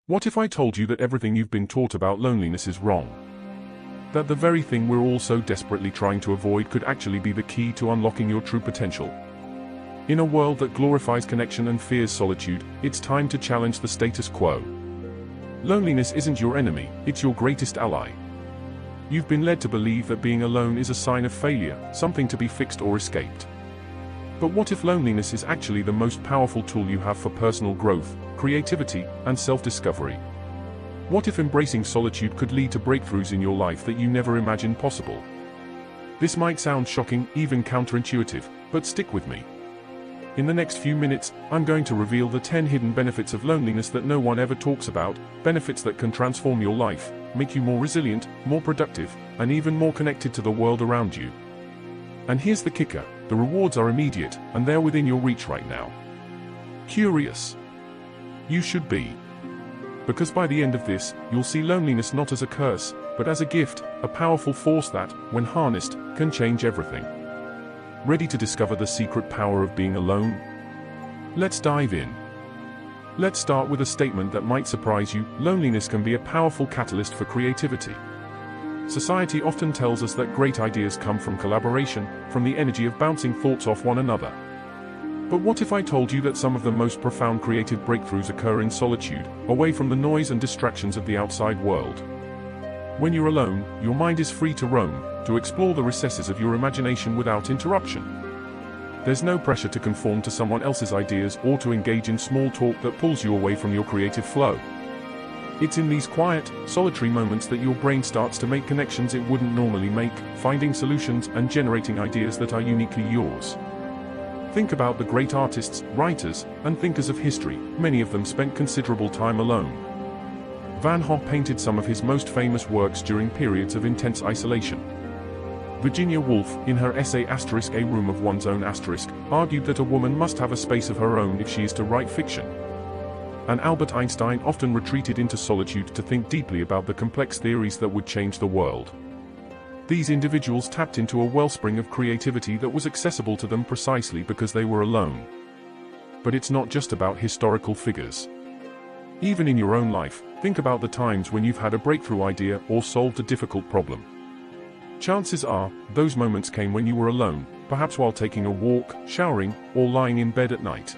What if I told you that everything you've been taught about loneliness is wrong? That the very thing we're all so desperately trying to avoid could actually be the key to unlocking your true potential? In a world that glorifies connection and fears solitude, it's time to challenge the status quo. Loneliness isn't your enemy, it's your greatest ally. You've been led to believe that being alone is a sign of failure, something to be fixed or escaped. But what if loneliness is actually the most powerful tool you have for personal growth, creativity, and self-discovery? What if embracing solitude could lead to breakthroughs in your life that you never imagined possible? This might sound shocking, even counterintuitive, but stick with me. In the next few minutes, I'm going to reveal the 10 hidden benefits of loneliness that no one ever talks about, benefits that can transform your life, make you more resilient, more productive, and even more connected to the world around you. And here's the kicker, the rewards are immediate, and they're within your reach right now. Curious? You should be. Because by the end of this, you'll see loneliness not as a curse, but as a gift, a powerful force that, when harnessed, can change everything. Ready to discover the secret power of being alone? Let's dive in. Let's start with a statement that might surprise you: loneliness can be a powerful catalyst for creativity. Society often tells us that great ideas come from collaboration, from the energy of bouncing thoughts off one another. But what if I told you that some of the most profound creative breakthroughs occur in solitude, away from the noise and distractions of the outside world? When you're alone, your mind is free to roam, to explore the recesses of your imagination without interruption. There's no pressure to conform to someone else's ideas or to engage in small talk that pulls you away from your creative flow. It's in these quiet, solitary moments that your brain starts to make connections it wouldn't normally make, finding solutions and generating ideas that are uniquely yours. Think about the great artists, writers, and thinkers of history. Many of them spent considerable time alone. Van Gogh painted some of his most famous works during periods of intense isolation. Virginia Woolf, in her essay *A Room of One's Own*, argued that a woman must have a space of her own if she is to write fiction. And Albert Einstein often retreated into solitude to think deeply about the complex theories that would change the world. These individuals tapped into a wellspring of creativity that was accessible to them precisely because they were alone. But it's not just about historical figures. Even in your own life, think about the times when you've had a breakthrough idea or solved a difficult problem. Chances are, those moments came when you were alone, perhaps while taking a walk, showering, or lying in bed at night.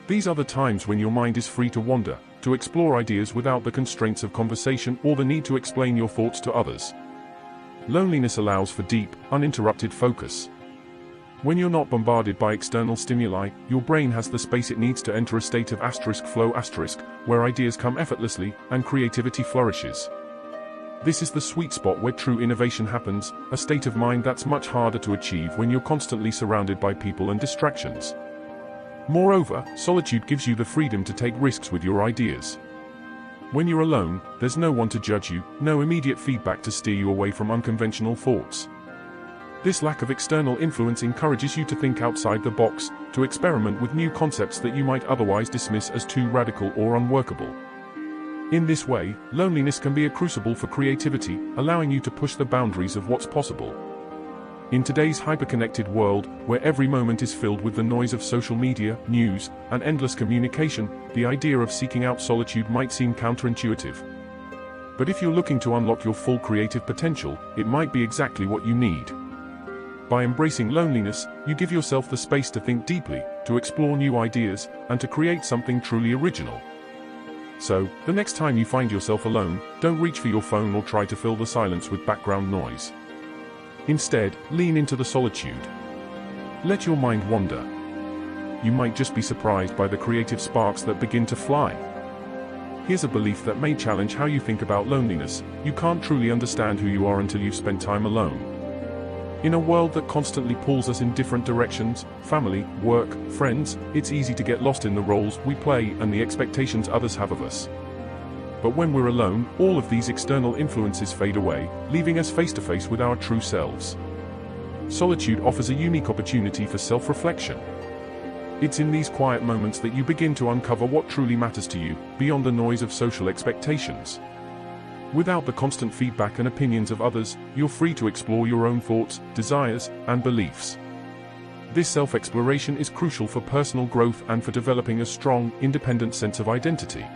These are the times when your mind is free to wander, to explore ideas without the constraints of conversation or the need to explain your thoughts to others. Loneliness allows for deep, uninterrupted focus. When you're not bombarded by external stimuli, your brain has the space it needs to enter a state of *flow*, where ideas come effortlessly and creativity flourishes. This is the sweet spot where true innovation happens, a state of mind that's much harder to achieve when you're constantly surrounded by people and distractions. Moreover, solitude gives you the freedom to take risks with your ideas. When you're alone, there's no one to judge you, no immediate feedback to steer you away from unconventional thoughts. This lack of external influence encourages you to think outside the box, to experiment with new concepts that you might otherwise dismiss as too radical or unworkable. In this way, loneliness can be a crucible for creativity, allowing you to push the boundaries of what's possible. In today's hyper-connected world, where every moment is filled with the noise of social media, news, and endless communication, the idea of seeking out solitude might seem counterintuitive. But if you're looking to unlock your full creative potential, it might be exactly what you need. By embracing loneliness, you give yourself the space to think deeply, to explore new ideas, and to create something truly original. So, the next time you find yourself alone, don't reach for your phone or try to fill the silence with background noise. Instead, lean into the solitude. Let your mind wander. You might just be surprised by the creative sparks that begin to fly. Here's a belief that may challenge how you think about loneliness: you can't truly understand who you are until you've spent time alone. In a world that constantly pulls us in different directions, family, work, friends, it's easy to get lost in the roles we play and the expectations others have of us. But when we're alone, all of these external influences fade away, leaving us face to face with our true selves. Solitude offers a unique opportunity for self-reflection. It's in these quiet moments that you begin to uncover what truly matters to you, beyond the noise of social expectations. Without the constant feedback and opinions of others, you're free to explore your own thoughts, desires, and beliefs. This self-exploration is crucial for personal growth and for developing a strong, independent sense of identity.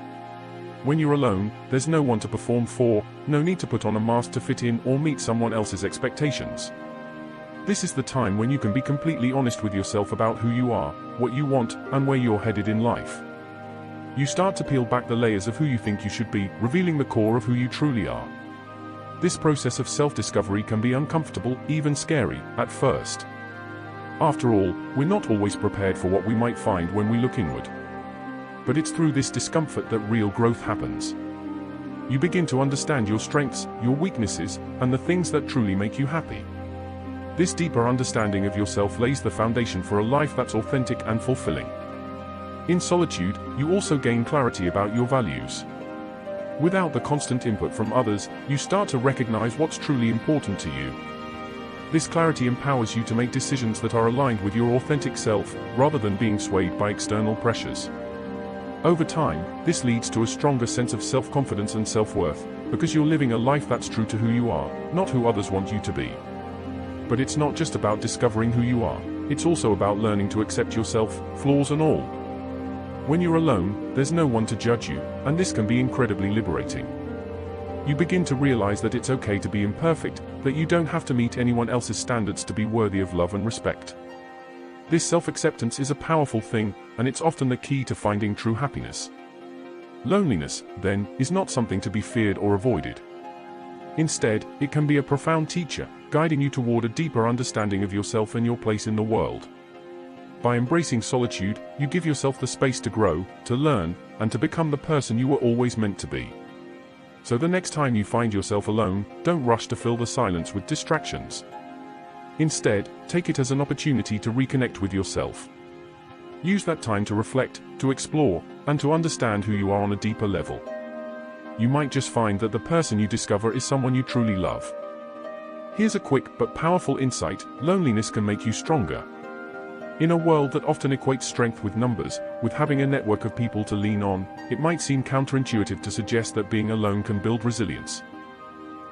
When you're alone, there's no one to perform for, no need to put on a mask to fit in or meet someone else's expectations. This is the time when you can be completely honest with yourself about who you are, what you want, and where you're headed in life. You start to peel back the layers of who you think you should be, revealing the core of who you truly are. This process of self-discovery can be uncomfortable, even scary, at first. After all, we're not always prepared for what we might find when we look inward. But it's through this discomfort that real growth happens. You begin to understand your strengths, your weaknesses, and the things that truly make you happy. This deeper understanding of yourself lays the foundation for a life that's authentic and fulfilling. In solitude, you also gain clarity about your values. Without the constant input from others, you start to recognize what's truly important to you. This clarity empowers you to make decisions that are aligned with your authentic self, rather than being swayed by external pressures. Over time, this leads to a stronger sense of self-confidence and self-worth, because you're living a life that's true to who you are, not who others want you to be. But it's not just about discovering who you are, it's also about learning to accept yourself, flaws and all. When you're alone, there's no one to judge you, and this can be incredibly liberating. You begin to realize that it's okay to be imperfect, that you don't have to meet anyone else's standards to be worthy of love and respect. This self-acceptance is a powerful thing, and it's often the key to finding true happiness. Loneliness, then, is not something to be feared or avoided. Instead, it can be a profound teacher, guiding you toward a deeper understanding of yourself and your place in the world. By embracing solitude, you give yourself the space to grow, to learn, and to become the person you were always meant to be. So the next time you find yourself alone, don't rush to fill the silence with distractions. Instead, take it as an opportunity to reconnect with yourself. Use that time to reflect, to explore, and to understand who you are on a deeper level. You might just find that the person you discover is someone you truly love. Here's a quick but powerful insight: loneliness can make you stronger. In a world that often equates strength with numbers, with having a network of people to lean on, it might seem counterintuitive to suggest that being alone can build resilience.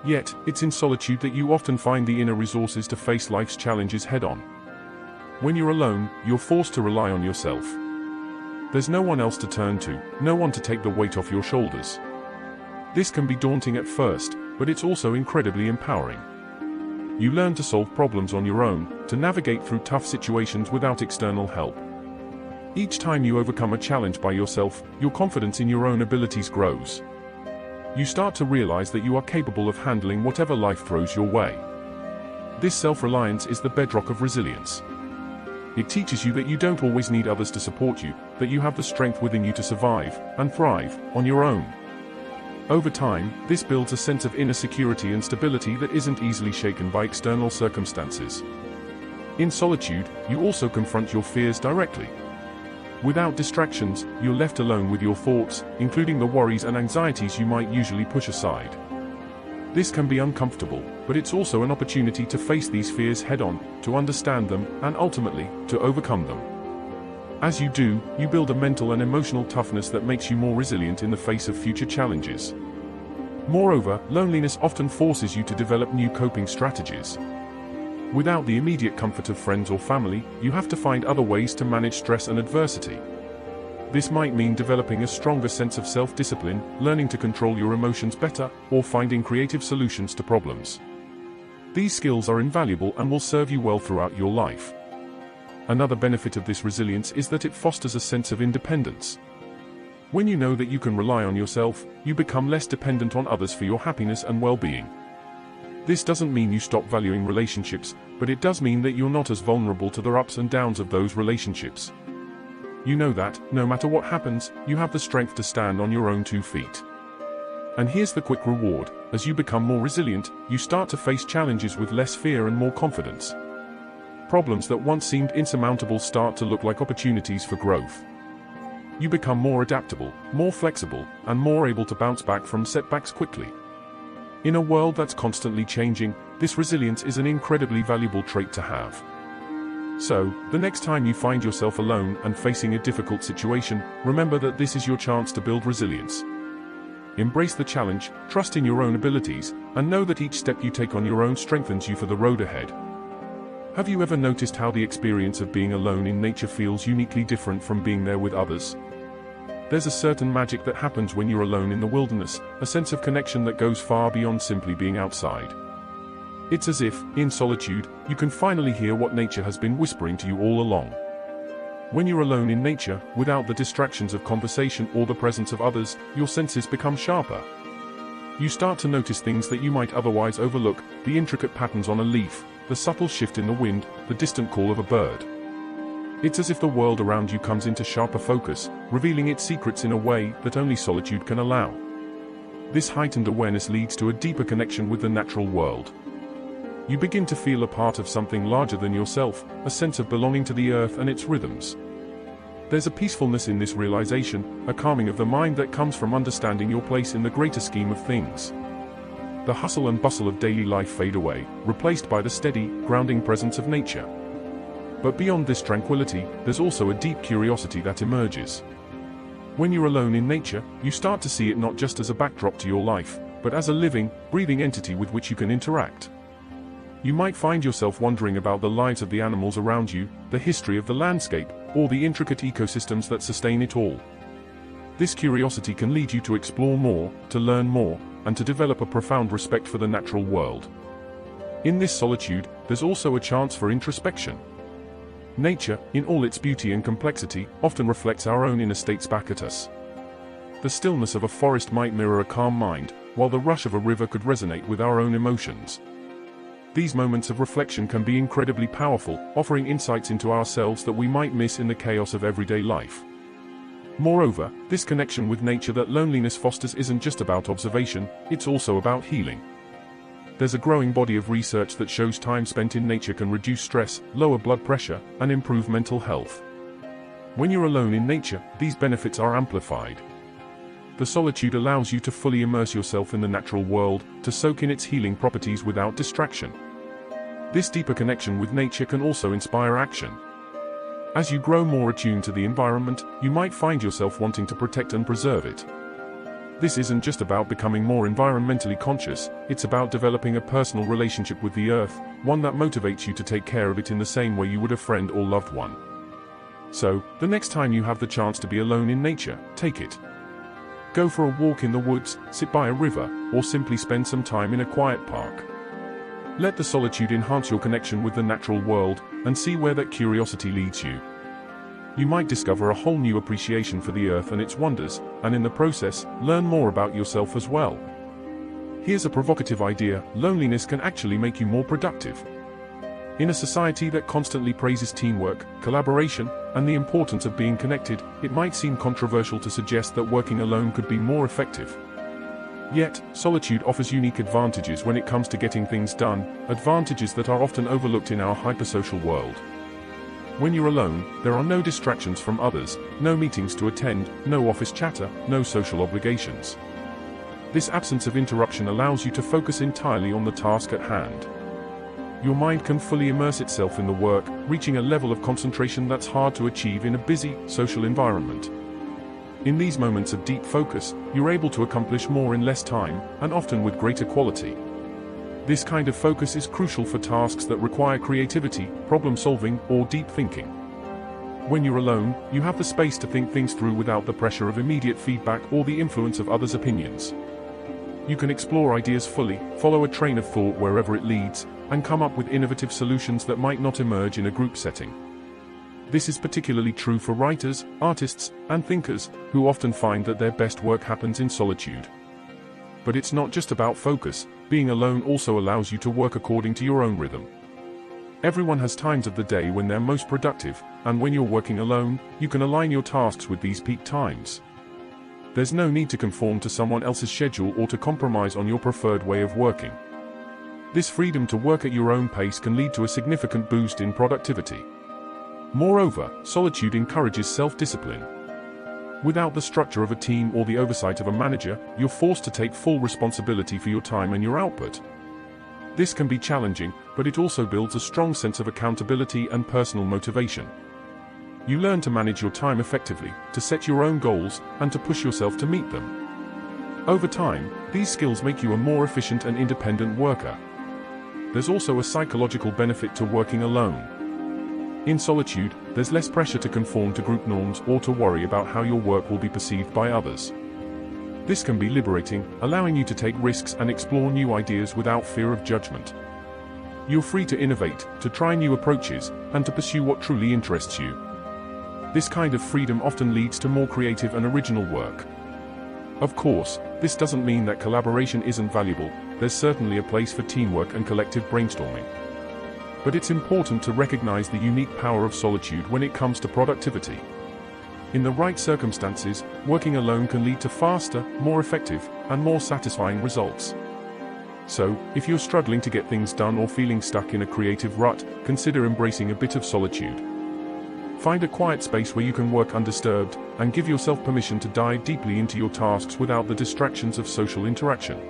Yet, it's in solitude that you often find the inner resources to face life's challenges head-on. When you're alone, you're forced to rely on yourself. There's no one else to turn to, no one to take the weight off your shoulders. This can be daunting at first, but it's also incredibly empowering. You learn to solve problems on your own, to navigate through tough situations without external help. Each time you overcome a challenge by yourself, your confidence in your own abilities grows. You start to realize that you are capable of handling whatever life throws your way. This self-reliance is the bedrock of resilience. It teaches you that you don't always need others to support you, that you have the strength within you to survive and thrive on your own. Over time, this builds a sense of inner security and stability that isn't easily shaken by external circumstances. In solitude, you also confront your fears directly. Without distractions, you're left alone with your thoughts, including the worries and anxieties you might usually push aside. This can be uncomfortable, but it's also an opportunity to face these fears head-on, to understand them, and ultimately, to overcome them. As you do, you build a mental and emotional toughness that makes you more resilient in the face of future challenges. Moreover, loneliness often forces you to develop new coping strategies. Without the immediate comfort of friends or family, you have to find other ways to manage stress and adversity. This might mean developing a stronger sense of self-discipline, learning to control your emotions better, or finding creative solutions to problems. These skills are invaluable and will serve you well throughout your life. Another benefit of this resilience is that it fosters a sense of independence. When you know that you can rely on yourself, you become less dependent on others for your happiness and well-being. This doesn't mean you stop valuing relationships, but it does mean that you're not as vulnerable to the ups and downs of those relationships. You know that, no matter what happens, you have the strength to stand on your own 2 feet. And here's the quick reward: as you become more resilient, you start to face challenges with less fear and more confidence. Problems that once seemed insurmountable start to look like opportunities for growth. You become more adaptable, more flexible, and more able to bounce back from setbacks quickly. In a world that's constantly changing, this resilience is an incredibly valuable trait to have. So, the next time you find yourself alone and facing a difficult situation, remember that this is your chance to build resilience. Embrace the challenge, trust in your own abilities, and know that each step you take on your own strengthens you for the road ahead. Have you ever noticed how the experience of being alone in nature feels uniquely different from being there with others? There's a certain magic that happens when you're alone in the wilderness, a sense of connection that goes far beyond simply being outside. It's as if, in solitude, you can finally hear what nature has been whispering to you all along. When you're alone in nature, without the distractions of conversation or the presence of others, your senses become sharper. You start to notice things that you might otherwise overlook, the intricate patterns on a leaf, the subtle shift in the wind, the distant call of a bird. It's as if the world around you comes into sharper focus, revealing its secrets in a way that only solitude can allow. This heightened awareness leads to a deeper connection with the natural world. You begin to feel a part of something larger than yourself, a sense of belonging to the earth and its rhythms. There's a peacefulness in this realization, a calming of the mind that comes from understanding your place in the greater scheme of things. The hustle and bustle of daily life fade away, replaced by the steady, grounding presence of nature. But beyond this tranquility, there's also a deep curiosity that emerges. When you're alone in nature, you start to see it not just as a backdrop to your life, but as a living, breathing entity with which you can interact. You might find yourself wondering about the lives of the animals around you, the history of the landscape, or the intricate ecosystems that sustain it all. This curiosity can lead you to explore more, to learn more, and to develop a profound respect for the natural world. In this solitude, there's also a chance for introspection. Nature, in all its beauty and complexity, often reflects our own inner states back at us. The stillness of a forest might mirror a calm mind, while the rush of a river could resonate with our own emotions. These moments of reflection can be incredibly powerful, offering insights into ourselves that we might miss in the chaos of everyday life. Moreover, this connection with nature that loneliness fosters isn't just about observation, it's also about healing. There's a growing body of research that shows time spent in nature can reduce stress, lower blood pressure, and improve mental health. When you're alone in nature, these benefits are amplified. The solitude allows you to fully immerse yourself in the natural world, to soak in its healing properties without distraction. This deeper connection with nature can also inspire action. As you grow more attuned to the environment, you might find yourself wanting to protect and preserve it. This isn't just about becoming more environmentally conscious, it's about developing a personal relationship with the earth, one that motivates you to take care of it in the same way you would a friend or loved one. So, the next time you have the chance to be alone in nature, take it. Go for a walk in the woods, sit by a river, or simply spend some time in a quiet park. Let the solitude enhance your connection with the natural world, and see where that curiosity leads you. You might discover a whole new appreciation for the earth and its wonders, and in the process, learn more about yourself as well. Here's a provocative idea: loneliness can actually make you more productive. In a society that constantly praises teamwork, collaboration, and the importance of being connected, it might seem controversial to suggest that working alone could be more effective. Yet, solitude offers unique advantages when it comes to getting things done, advantages that are often overlooked in our hypersocial world. When you're alone, there are no distractions from others, no meetings to attend, no office chatter, no social obligations. This absence of interruption allows you to focus entirely on the task at hand. Your mind can fully immerse itself in the work, reaching a level of concentration that's hard to achieve in a busy, social environment. In these moments of deep focus, you're able to accomplish more in less time, and often with greater quality. This kind of focus is crucial for tasks that require creativity, problem-solving, or deep thinking. When you're alone, you have the space to think things through without the pressure of immediate feedback or the influence of others' opinions. You can explore ideas fully, follow a train of thought wherever it leads, and come up with innovative solutions that might not emerge in a group setting. This is particularly true for writers, artists, and thinkers, who often find that their best work happens in solitude. But it's not just about focus. Being alone also allows you to work according to your own rhythm. Everyone has times of the day when they're most productive, and when you're working alone, you can align your tasks with these peak times. There's no need to conform to someone else's schedule or to compromise on your preferred way of working. This freedom to work at your own pace can lead to a significant boost in productivity. Moreover, solitude encourages self-discipline. Without the structure of a team or the oversight of a manager, you're forced to take full responsibility for your time and your output. This can be challenging, but it also builds a strong sense of accountability and personal motivation. You learn to manage your time effectively, to set your own goals, and to push yourself to meet them. Over time, these skills make you a more efficient and independent worker. There's also a psychological benefit to working alone. In solitude, there's less pressure to conform to group norms or to worry about how your work will be perceived by others. This can be liberating, allowing you to take risks and explore new ideas without fear of judgment. You're free to innovate, to try new approaches, and to pursue what truly interests you. This kind of freedom often leads to more creative and original work. Of course, this doesn't mean that collaboration isn't valuable. There's certainly a place for teamwork and collective brainstorming. But it's important to recognize the unique power of solitude when it comes to productivity. In the right circumstances, working alone can lead to faster, more effective, and more satisfying results. So, if you're struggling to get things done or feeling stuck in a creative rut, consider embracing a bit of solitude. Find a quiet space where you can work undisturbed, and give yourself permission to dive deeply into your tasks without the distractions of social interaction.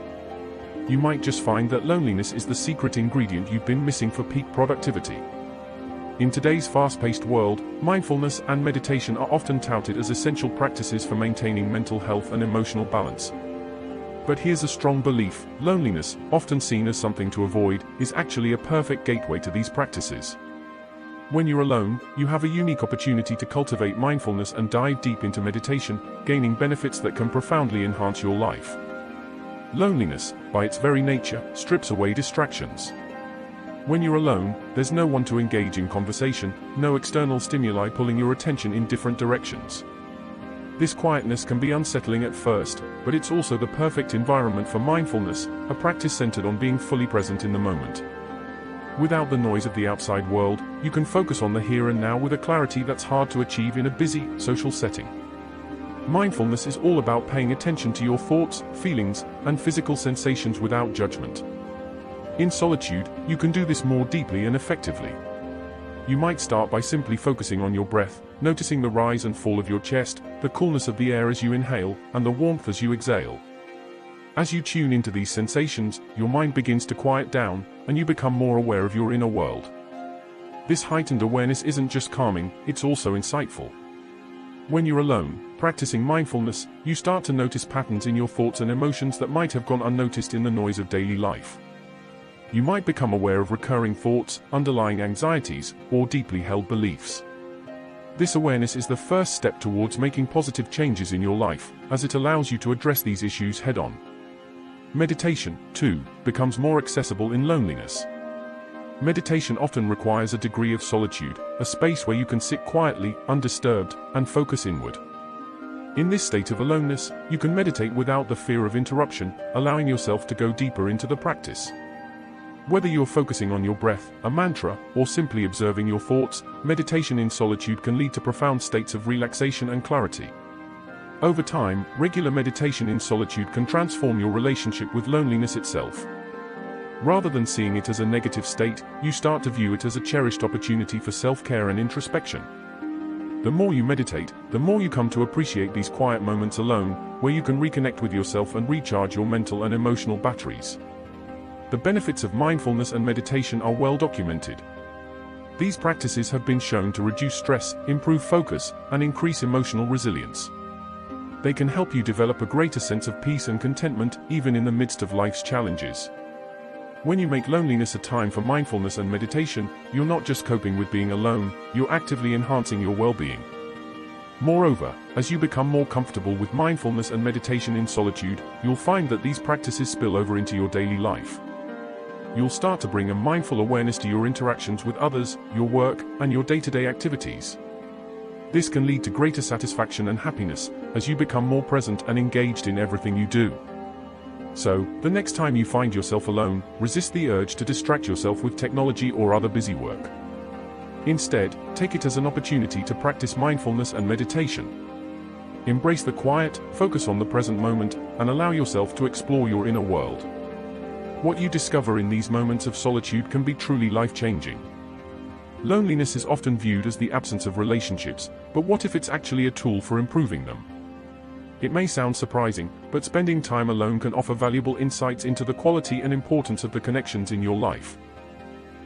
You might just find that loneliness is the secret ingredient you've been missing for peak productivity. In today's fast-paced world, mindfulness and meditation are often touted as essential practices for maintaining mental health and emotional balance. But here's a strong belief: loneliness, often seen as something to avoid, is actually a perfect gateway to these practices. When you're alone, you have a unique opportunity to cultivate mindfulness and dive deep into meditation, gaining benefits that can profoundly enhance your life. Loneliness, by its very nature, strips away distractions. When you're alone, there's no one to engage in conversation, no external stimuli pulling your attention in different directions. This quietness can be unsettling at first, but it's also the perfect environment for mindfulness, a practice centered on being fully present in the moment. Without the noise of the outside world, you can focus on the here and now with a clarity that's hard to achieve in a busy, social setting. Mindfulness is all about paying attention to your thoughts, feelings, and physical sensations without judgment. In solitude, you can do this more deeply and effectively. You might start by simply focusing on your breath, noticing the rise and fall of your chest, the coolness of the air as you inhale, and the warmth as you exhale. As you tune into these sensations, your mind begins to quiet down, and you become more aware of your inner world. This heightened awareness isn't just calming, it's also insightful. When you're alone, practicing mindfulness, you start to notice patterns in your thoughts and emotions that might have gone unnoticed in the noise of daily life. You might become aware of recurring thoughts, underlying anxieties, or deeply held beliefs. This awareness is the first step towards making positive changes in your life, as it allows you to address these issues head-on. Meditation, too, becomes more accessible in loneliness. Meditation often requires a degree of solitude, a space where you can sit quietly, undisturbed, and focus inward. In this state of aloneness, you can meditate without the fear of interruption, allowing yourself to go deeper into the practice. Whether you're focusing on your breath, a mantra, or simply observing your thoughts, meditation in solitude can lead to profound states of relaxation and clarity. Over time, regular meditation in solitude can transform your relationship with loneliness itself. Rather than seeing it as a negative state, you start to view it as a cherished opportunity for self-care and introspection. The more you meditate, the more you come to appreciate these quiet moments alone, where you can reconnect with yourself and recharge your mental and emotional batteries. The benefits of mindfulness and meditation are well documented. These practices have been shown to reduce stress, improve focus, and increase emotional resilience. They can help you develop a greater sense of peace and contentment, even in the midst of life's challenges. When you make loneliness a time for mindfulness and meditation, you're not just coping with being alone, you're actively enhancing your well-being. Moreover, as you become more comfortable with mindfulness and meditation in solitude, you'll find that these practices spill over into your daily life. You'll start to bring a mindful awareness to your interactions with others, your work, and your day-to-day activities. This can lead to greater satisfaction and happiness, as you become more present and engaged in everything you do. So, the next time you find yourself alone, resist the urge to distract yourself with technology or other busy work. Instead, take it as an opportunity to practice mindfulness and meditation. Embrace the quiet, focus on the present moment, and allow yourself to explore your inner world. What you discover in these moments of solitude can be truly life-changing. Loneliness is often viewed as the absence of relationships, but what if it's actually a tool for improving them? It may sound surprising, but spending time alone can offer valuable insights into the quality and importance of the connections in your life.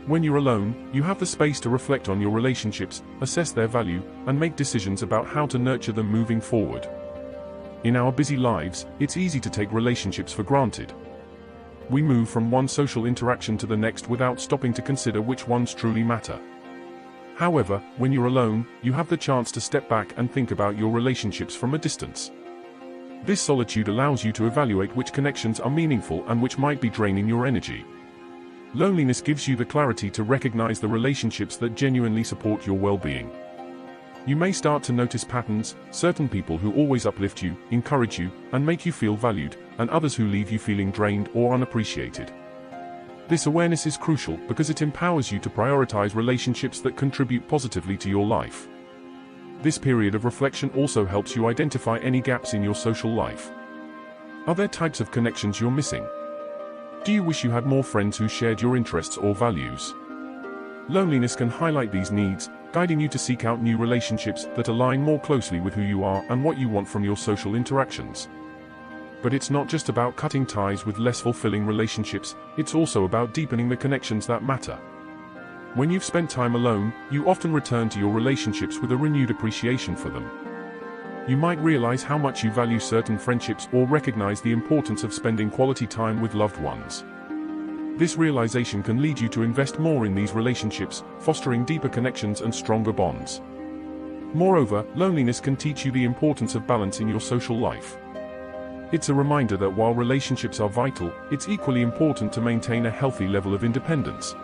When you're alone, you have the space to reflect on your relationships, assess their value, and make decisions about how to nurture them moving forward. In our busy lives, it's easy to take relationships for granted. We move from one social interaction to the next without stopping to consider which ones truly matter. However, when you're alone, you have the chance to step back and think about your relationships from a distance. This solitude allows you to evaluate which connections are meaningful and which might be draining your energy. Loneliness gives you the clarity to recognize the relationships that genuinely support your well-being. You may start to notice patterns, certain people who always uplift you, encourage you, and make you feel valued, and others who leave you feeling drained or unappreciated. This awareness is crucial because it empowers you to prioritize relationships that contribute positively to your life. This period of reflection also helps you identify any gaps in your social life. Are there types of connections you're missing? Do you wish you had more friends who shared your interests or values? Loneliness can highlight these needs, guiding you to seek out new relationships that align more closely with who you are and what you want from your social interactions. But it's not just about cutting ties with less fulfilling relationships, it's also about deepening the connections that matter. When you've spent time alone, you often return to your relationships with a renewed appreciation for them. You might realize how much you value certain friendships or recognize the importance of spending quality time with loved ones. This realization can lead you to invest more in these relationships, fostering deeper connections and stronger bonds. Moreover, loneliness can teach you the importance of balance in your social life. It's a reminder that while relationships are vital, it's equally important to maintain a healthy level of independence.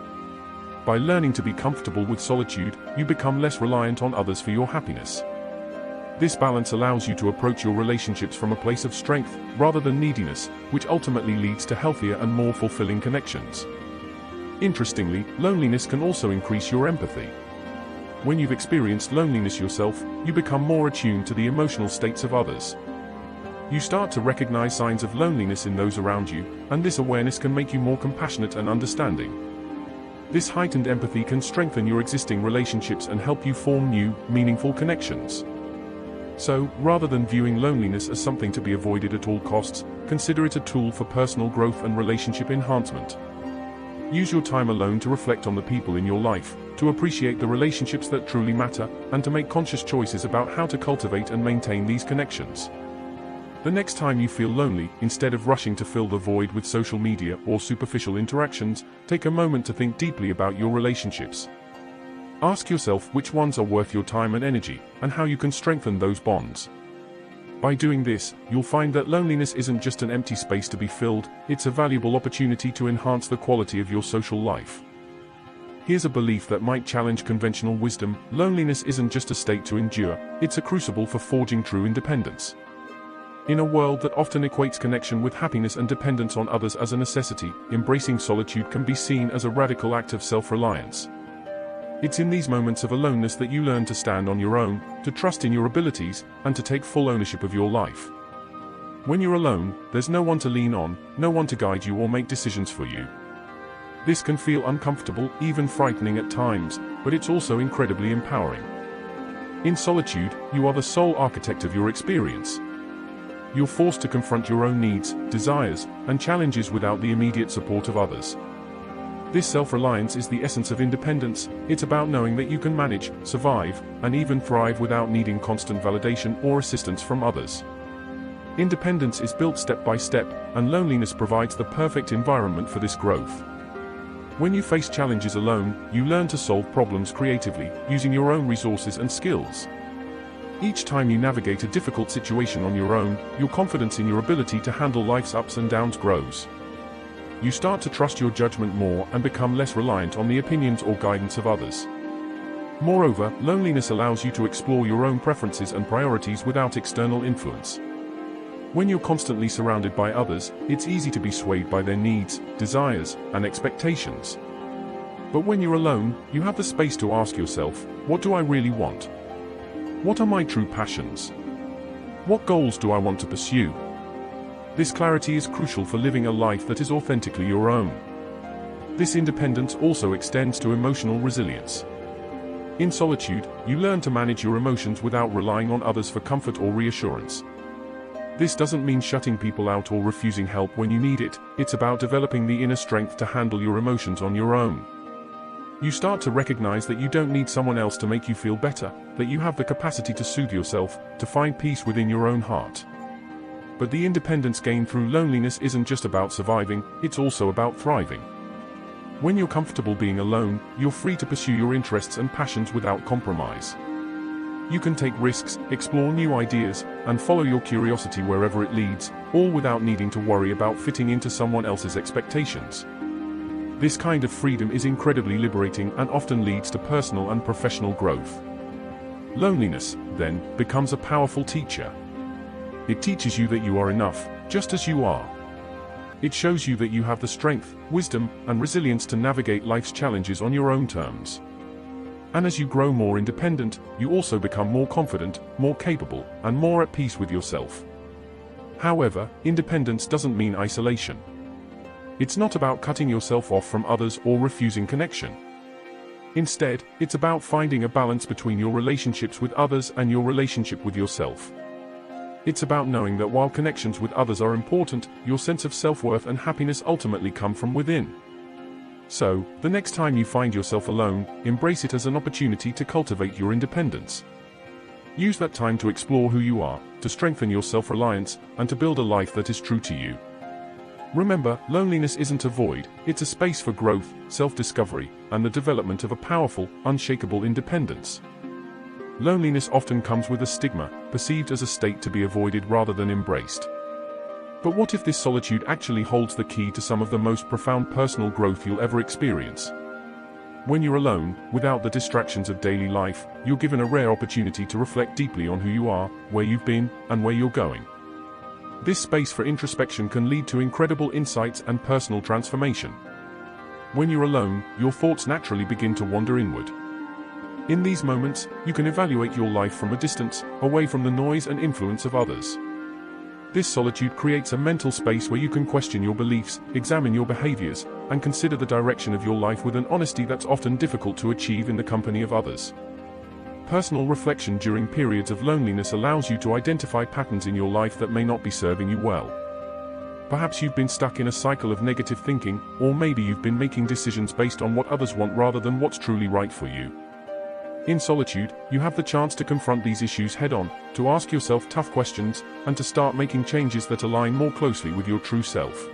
By learning to be comfortable with solitude, you become less reliant on others for your happiness. This balance allows you to approach your relationships from a place of strength, rather than neediness, which ultimately leads to healthier and more fulfilling connections. Interestingly, loneliness can also increase your empathy. When you've experienced loneliness yourself, you become more attuned to the emotional states of others. You start to recognize signs of loneliness in those around you, and this awareness can make you more compassionate and understanding. This heightened empathy can strengthen your existing relationships and help you form new, meaningful connections. So, rather than viewing loneliness as something to be avoided at all costs, consider it a tool for personal growth and relationship enhancement. Use your time alone to reflect on the people in your life, to appreciate the relationships that truly matter, and to make conscious choices about how to cultivate and maintain these connections. The next time you feel lonely, instead of rushing to fill the void with social media or superficial interactions, take a moment to think deeply about your relationships. Ask yourself which ones are worth your time and energy, and how you can strengthen those bonds. By doing this, you'll find that loneliness isn't just an empty space to be filled, it's a valuable opportunity to enhance the quality of your social life. Here's a belief that might challenge conventional wisdom: loneliness isn't just a state to endure, it's a crucible for forging true independence. In a world that often equates connection with happiness and dependence on others as a necessity, embracing solitude can be seen as a radical act of self-reliance. It's in these moments of aloneness that you learn to stand on your own, to trust in your abilities, and to take full ownership of your life. When you're alone, there's no one to lean on, no one to guide you or make decisions for you. This can feel uncomfortable, even frightening at times, but it's also incredibly empowering. In solitude, you are the sole architect of your experience. You're forced to confront your own needs, desires, and challenges without the immediate support of others. This self-reliance is the essence of independence. It's about knowing that you can manage, survive, and even thrive without needing constant validation or assistance from others. Independence is built step by step, and loneliness provides the perfect environment for this growth. When you face challenges alone, you learn to solve problems creatively, using your own resources and skills. Each time you navigate a difficult situation on your own, your confidence in your ability to handle life's ups and downs grows. You start to trust your judgment more and become less reliant on the opinions or guidance of others. Moreover, loneliness allows you to explore your own preferences and priorities without external influence. When you're constantly surrounded by others, it's easy to be swayed by their needs, desires, and expectations. But when you're alone, you have the space to ask yourself, what do I really want? What are my true passions? What goals do I want to pursue? This clarity is crucial for living a life that is authentically your own. This independence also extends to emotional resilience. In solitude, you learn to manage your emotions without relying on others for comfort or reassurance. This doesn't mean shutting people out or refusing help when you need it, it's about developing the inner strength to handle your emotions on your own. You start to recognize that you don't need someone else to make you feel better, that you have the capacity to soothe yourself, to find peace within your own heart. But the independence gained through loneliness isn't just about surviving, it's also about thriving. When you're comfortable being alone, you're free to pursue your interests and passions without compromise. You can take risks, explore new ideas, and follow your curiosity wherever it leads, all without needing to worry about fitting into someone else's expectations. This kind of freedom is incredibly liberating and often leads to personal and professional growth. Loneliness, then, becomes a powerful teacher. It teaches you that you are enough, just as you are. It shows you that you have the strength, wisdom, and resilience to navigate life's challenges on your own terms. And as you grow more independent, you also become more confident, more capable, and more at peace with yourself. However, independence doesn't mean isolation. It's not about cutting yourself off from others or refusing connection. Instead, it's about finding a balance between your relationships with others and your relationship with yourself. It's about knowing that while connections with others are important, your sense of self-worth and happiness ultimately come from within. So, the next time you find yourself alone, embrace it as an opportunity to cultivate your independence. Use that time to explore who you are, to strengthen your self-reliance, and to build a life that is true to you. Remember, loneliness isn't a void, it's a space for growth, self-discovery, and the development of a powerful, unshakable independence. Loneliness often comes with a stigma, perceived as a state to be avoided rather than embraced. But what if this solitude actually holds the key to some of the most profound personal growth you'll ever experience? When you're alone, without the distractions of daily life, you're given a rare opportunity to reflect deeply on who you are, where you've been, and where you're going. This space for introspection can lead to incredible insights and personal transformation. When you're alone, your thoughts naturally begin to wander inward. In these moments, you can evaluate your life from a distance, away from the noise and influence of others. This solitude creates a mental space where you can question your beliefs, examine your behaviors, and consider the direction of your life with an honesty that's often difficult to achieve in the company of others. Personal reflection during periods of loneliness allows you to identify patterns in your life that may not be serving you well. Perhaps you've been stuck in a cycle of negative thinking, or maybe you've been making decisions based on what others want rather than what's truly right for you. In solitude, you have the chance to confront these issues head-on, to ask yourself tough questions, and to start making changes that align more closely with your true self.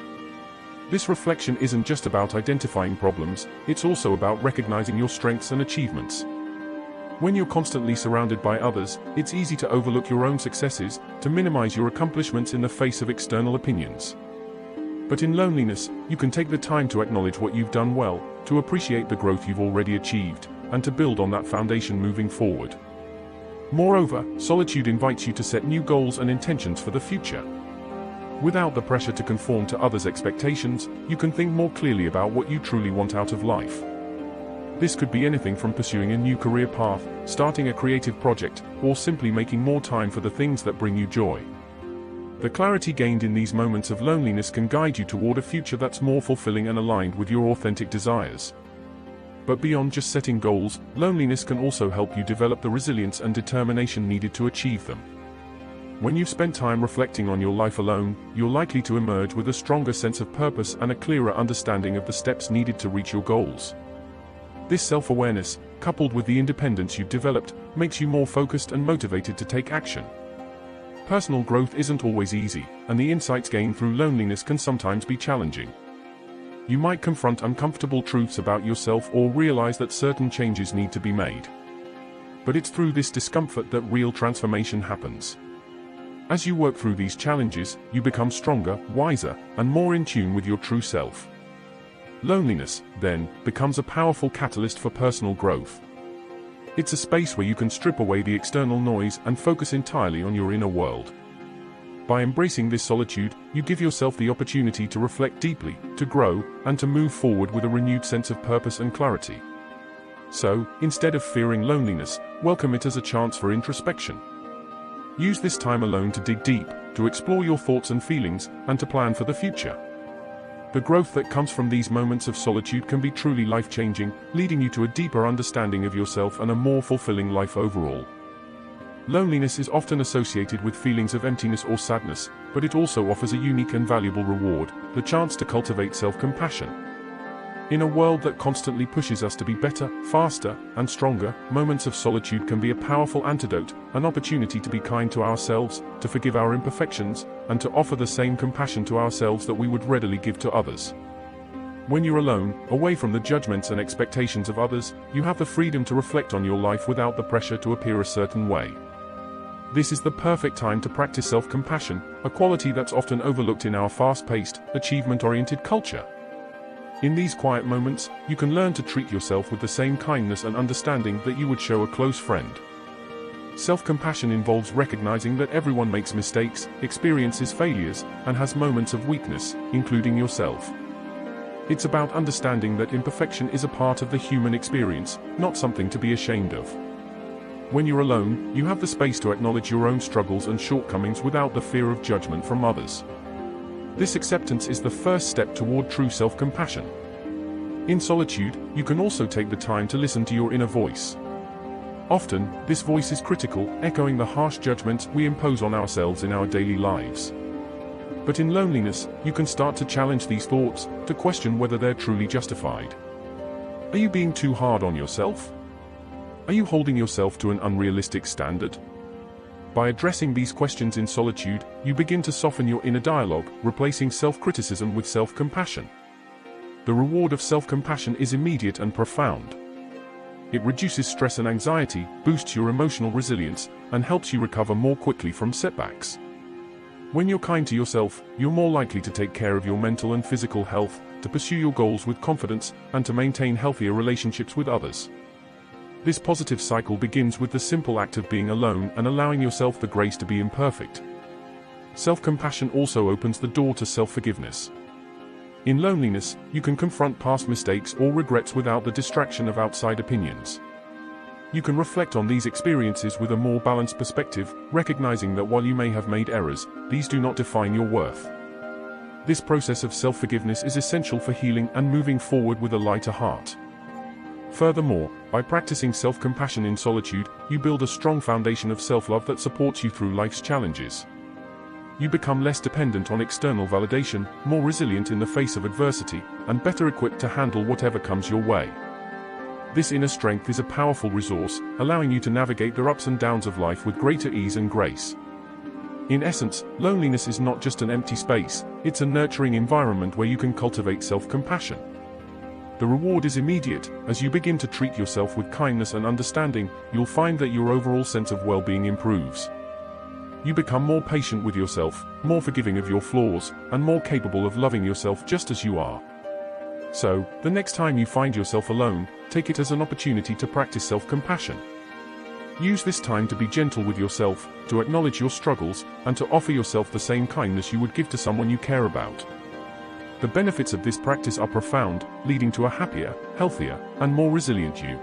This reflection isn't just about identifying problems, it's also about recognizing your strengths and achievements. When you're constantly surrounded by others, it's easy to overlook your own successes, to minimize your accomplishments in the face of external opinions. But in loneliness, you can take the time to acknowledge what you've done well, to appreciate the growth you've already achieved, and to build on that foundation moving forward. Moreover, solitude invites you to set new goals and intentions for the future. Without the pressure to conform to others' expectations, you can think more clearly about what you truly want out of life. This could be anything from pursuing a new career path, starting a creative project, or simply making more time for the things that bring you joy. The clarity gained in these moments of loneliness can guide you toward a future that's more fulfilling and aligned with your authentic desires. But beyond just setting goals, loneliness can also help you develop the resilience and determination needed to achieve them. When you've spent time reflecting on your life alone, you're likely to emerge with a stronger sense of purpose and a clearer understanding of the steps needed to reach your goals. This self-awareness, coupled with the independence you've developed, makes you more focused and motivated to take action. Personal growth isn't always easy, and the insights gained through loneliness can sometimes be challenging. You might confront uncomfortable truths about yourself or realize that certain changes need to be made. But it's through this discomfort that real transformation happens. As you work through these challenges, you become stronger, wiser, and more in tune with your true self. Loneliness, then, becomes a powerful catalyst for personal growth. It's a space where you can strip away the external noise and focus entirely on your inner world. By embracing this solitude, you give yourself the opportunity to reflect deeply, to grow, and to move forward with a renewed sense of purpose and clarity. So, instead of fearing loneliness, welcome it as a chance for introspection. Use this time alone to dig deep, to explore your thoughts and feelings, and to plan for the future. The growth that comes from these moments of solitude can be truly life-changing, leading you to a deeper understanding of yourself and a more fulfilling life overall. Loneliness is often associated with feelings of emptiness or sadness, but it also offers a unique and valuable reward, the chance to cultivate self-compassion. In a world that constantly pushes us to be better, faster, and stronger, moments of solitude can be a powerful antidote, an opportunity to be kind to ourselves, to forgive our imperfections, and to offer the same compassion to ourselves that we would readily give to others. When you're alone, away from the judgments and expectations of others, you have the freedom to reflect on your life without the pressure to appear a certain way. This is the perfect time to practice self-compassion, a quality that's often overlooked in our fast-paced, achievement-oriented culture. In these quiet moments, you can learn to treat yourself with the same kindness and understanding that you would show a close friend. Self-compassion involves recognizing that everyone makes mistakes, experiences failures, and has moments of weakness, including yourself. It's about understanding that imperfection is a part of the human experience, not something to be ashamed of. When you're alone, you have the space to acknowledge your own struggles and shortcomings without the fear of judgment from others. This acceptance is the first step toward true self-compassion. In solitude, you can also take the time to listen to your inner voice. Often, this voice is critical, echoing the harsh judgments we impose on ourselves in our daily lives. But in loneliness, you can start to challenge these thoughts, to question whether they're truly justified. Are you being too hard on yourself? Are you holding yourself to an unrealistic standard? By addressing these questions in solitude, you begin to soften your inner dialogue, replacing self-criticism with self-compassion. The reward of self-compassion is immediate and profound. It reduces stress and anxiety, boosts your emotional resilience, and helps you recover more quickly from setbacks. When you're kind to yourself, you're more likely to take care of your mental and physical health, to pursue your goals with confidence, and to maintain healthier relationships with others. This positive cycle begins with the simple act of being alone and allowing yourself the grace to be imperfect. Self-compassion also opens the door to self-forgiveness. In loneliness, you can confront past mistakes or regrets without the distraction of outside opinions. You can reflect on these experiences with a more balanced perspective, recognizing that while you may have made errors, these do not define your worth. This process of self-forgiveness is essential for healing and moving forward with a lighter heart. Furthermore, by practicing self-compassion in solitude, you build a strong foundation of self-love that supports you through life's challenges. You become less dependent on external validation, more resilient in the face of adversity, and better equipped to handle whatever comes your way. This inner strength is a powerful resource, allowing you to navigate the ups and downs of life with greater ease and grace. In essence, loneliness is not just an empty space, it's a nurturing environment where you can cultivate self-compassion. The reward is immediate. As you begin to treat yourself with kindness and understanding, you'll find that your overall sense of well-being improves. You become more patient with yourself, more forgiving of your flaws, and more capable of loving yourself just as you are. So, the next time you find yourself alone, take it as an opportunity to practice self-compassion. Use this time to be gentle with yourself, to acknowledge your struggles, and to offer yourself the same kindness you would give to someone you care about. The benefits of this practice are profound, leading to a happier, healthier, and more resilient you.